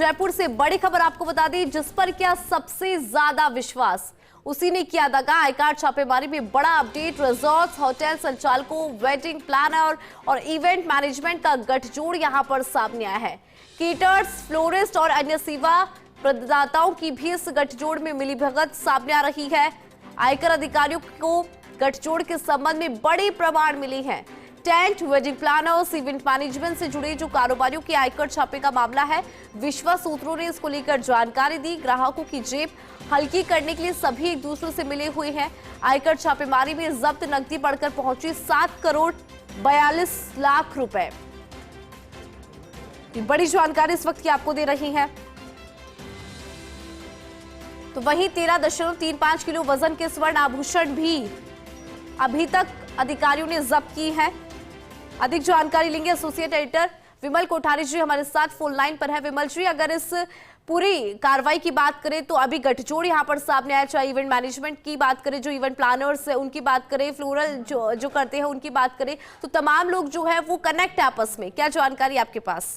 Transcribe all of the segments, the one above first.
जयपुर से बड़ी खबर आपको बता दी, जिस पर क्या सबसे ज्यादा विश्वास उसी ने किया दगा। आयकर छापेमारी में बड़ा अपडेट। रिजॉर्ट्स, होटल संचालकों, वेडिंग प्लानर और इवेंट मैनेजमेंट का गठजोड़ यहां पर सामने आया है। केटर्स, फ्लोरिस्ट और अन्य सेवा प्रदाताओं की भी इस गठजोड़ में मिलीभगत सामने आ रही है। आयकर अधिकारियों को गठजोड़ के संबंध में बड़ी प्रमाण मिली है। Tent, wedding planners, event management से जुड़े जो कारोबारियों के आयकर छापे का मामला है, विश्वास सूत्रों ने इसको लेकर जानकारी दी। ग्राहकों की जेब हल्की करने के लिए सभी एक दूसरे से मिले हुए हैं। आयकर छापेमारी में जब्त नकदी बढ़कर पहुंची 7 करोड़ 42 लाख रुपए। बड़ी जानकारी इस वक्त की आपको दे रही है। तो वहीं 13.35 किलो वजन के स्वर्ण आभूषण भी अभी तक अधिकारियों ने जब्त की है। अधिक जानकारी लेंगे एसोसिएट एडिटर विमल कोठारी जी हमारे साथ फोन लाइन पर है। विमल जी, अगर इस पूरी कार्रवाई की बात करें तो अभी गठजोड़ यहां पर सामने आया, चाहे इवेंट मैनेजमेंट की बात करें, जो इवेंट प्लानर्स है उनकी बात करें, फ्लोरल जो करते हैं उनकी बात करें, तो तमाम लोग जो है वो कनेक्ट है आपस में। क्या जानकारी आपके पास?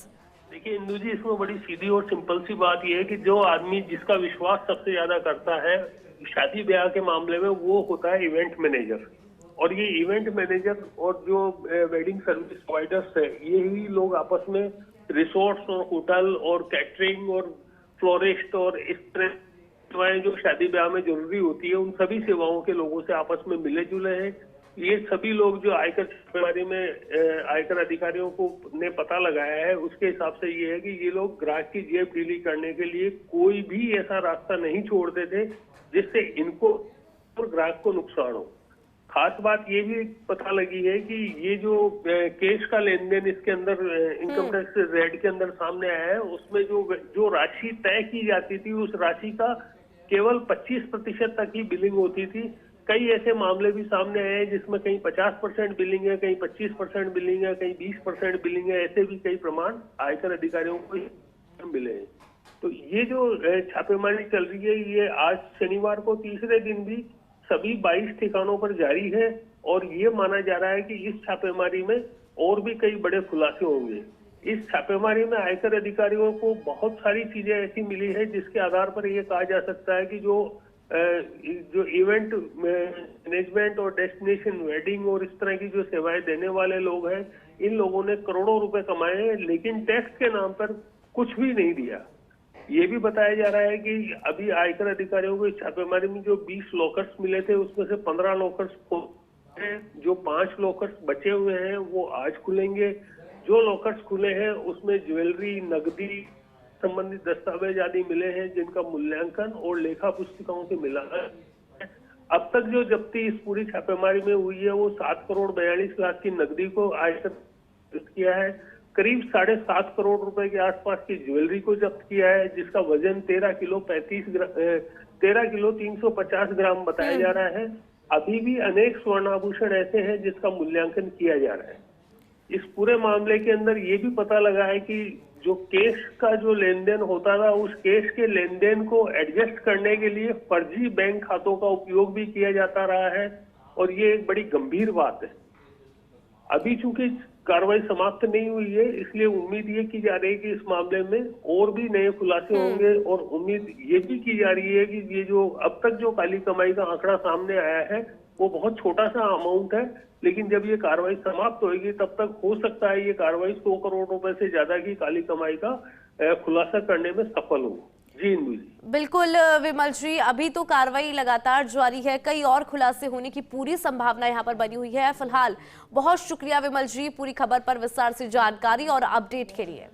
देखिए इंदु जी, इसमें बड़ी सीधी और सिंपल सी बात यह है कि जो आदमी जिसका विश्वास सबसे ज्यादा करता है शादी ब्याह के मामले में, वो होता है इवेंट मैनेजर। और ये इवेंट मैनेजर और जो वेडिंग सर्विस प्रोवाइडर्स है, यही लोग आपस में रिसोर्ट्स और होटल और कैटरिंग और फ्लोरिस्ट और इस तरह सेवाएं जो शादी ब्याह में जरूरी होती है, उन सभी सेवाओं के लोगों से आपस में मिले जुले हैं। ये सभी लोग जो आयकर छापेमारी में आयकर अधिकारियों को ने पता लगाया है, उसके हिसाब से ये है कि ये लोग ग्राहक की जेब ढीली करने के लिए कोई भी ऐसा रास्ता नहीं छोड़ते थे जिससे इनको और ग्राहक को नुकसान हो। खास बात ये भी पता लगी है कि ये जो केस का लेन देन इसके अंदर इनकम टैक्स रेड के अंदर सामने आया है, उसमें जो राशि तय की जाती थी, उस राशि का केवल 25% तक ही बिलिंग होती थी। कई ऐसे मामले भी सामने आए हैं जिसमें कहीं 50% बिलिंग है, कहीं 25% बिलिंग है, कहीं 20% बिलिंग है। ऐसे भी कई प्रमाण आयकर अधिकारियों को मिले हैं। तो ये जो छापेमारी चल रही है, ये आज शनिवार को तीसरे दिन भी सभी 22 ठिकानों पर जारी है और ये माना जा रहा है कि इस छापेमारी में और भी कई बड़े खुलासे होंगे। इस छापेमारी में आयकर अधिकारियों को बहुत सारी चीजें ऐसी मिली है जिसके आधार पर यह कहा जा सकता है कि जो इवेंट मैनेजमेंट और डेस्टिनेशन वेडिंग और इस तरह की जो सेवाएं देने वाले लोग हैं, इन लोगों ने करोड़ों रुपए कमाए हैं, लेकिन टैक्स के नाम पर कुछ भी नहीं दिया। ये भी बताया जा रहा है कि अभी आयकर अधिकारियों को इस छापेमारी में जो 20 लॉकर्स मिले थे, उसमें से 15 लॉकर्स हैं, जो 5 लॉकर्स बचे हुए हैं वो आज खुलेंगे। जो लॉकर्स खुले हैं उसमें ज्वेलरी, नकदी संबंधित दस्तावेज आदि मिले हैं, जिनका मूल्यांकन और लेखा पुस्तिकाओं से मिला है। अब तक जो जब्ती इस पूरी छापेमारी में हुई है, वो 7 करोड़ 42 लाख की नकदी को आयकर किया है। करीब 7.5 करोड़ रुपए के आसपास की ज्वेलरी को जब्त किया है, जिसका वजन 13 किलो 350 ग्राम बताया जा रहा है। अभी भी अनेक स्वर्ण आभूषण ऐसे हैं जिसका मूल्यांकन किया जा रहा है। इस पूरे मामले के अंदर ये भी पता लगा है कि जो केस का जो लेन देन होता था, उस केस के लेन देन को एडजस्ट करने के लिए फर्जी बैंक खातों का उपयोग भी किया जाता रहा है और ये एक बड़ी गंभीर बात है। अभी चूंकि कार्रवाई समाप्त नहीं हुई है, इसलिए उम्मीद ये की जा रही है कि इस मामले में और भी नए खुलासे होंगे और उम्मीद ये भी की जा रही है कि ये जो अब तक जो काली कमाई का आंकड़ा सामने आया है वो बहुत छोटा सा अमाउंट है, लेकिन जब ये कार्रवाई समाप्त होगी तब तक हो सकता है ये कार्रवाई 100 करोड़ रुपए से ज्यादा की काली कमाई का खुलासा करने में सफल हो। जी इंदु जी, बिल्कुल विमल जी, अभी तो कार्रवाई लगातार जारी है, कई और खुलासे होने की पूरी संभावना यहां पर बनी हुई है। फिलहाल बहुत शुक्रिया विमल जी, पूरी खबर पर विस्तार से जानकारी और अपडेट के लिए।